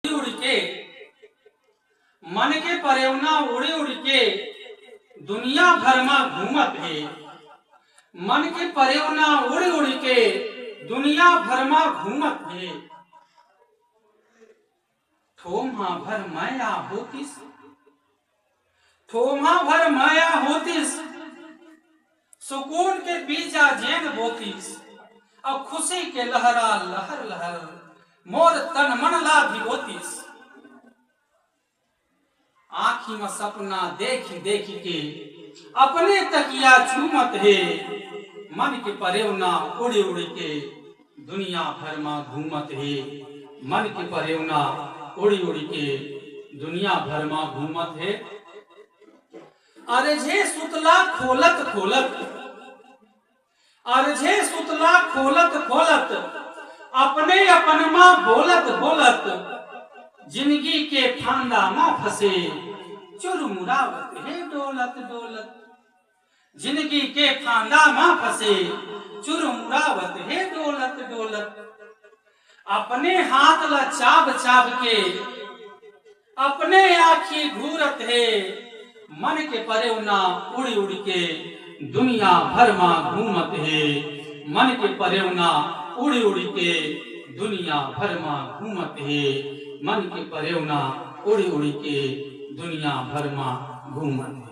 उड़ के मन के परेवना उड़ी उड़ के दुनिया भर में घूमत है। मन के परेवना उड़ी उड़ के दुनिया भर में घूमत है। थोमा भर माया होतिस, थोमा भर माया होतिस, सुकून के बीजा जेन बोतिस, अब खुशी के लहरा लहर लहर मोर तन मन ला भिगोतिस। आँखी में सपना देखी देखी के अपने तकिया चूमत है। मन के परेवना उड़ी उड़ी के दुनिया भर में घूमत है। मन के परेवना उड़ी उड़ी के दुनिया भर में घूमत है। अरझे सुतला खोलत खोलत, अरझे सुतला खोलत खोलत, अपने अपन माँ बोलत बोलत, जिंदगी के फंदा माँ फंसे चुरमुरावत है डोलत डोलत। जिंदगी के फंदा माँ फंसे चुरमुरावत है डोलत डोलत। अपने हाथ ला चाब चाब के अपने आँखी घूरत है। मन के परेवना उड़ी उड़ी के दुनिया भर में घूमत है। मन के परेवना उड़ी उड़ी के दुनिया भर में घूमत है। मन के परेवना उड़ी उड़ी के दुनिया भर में घूमत है।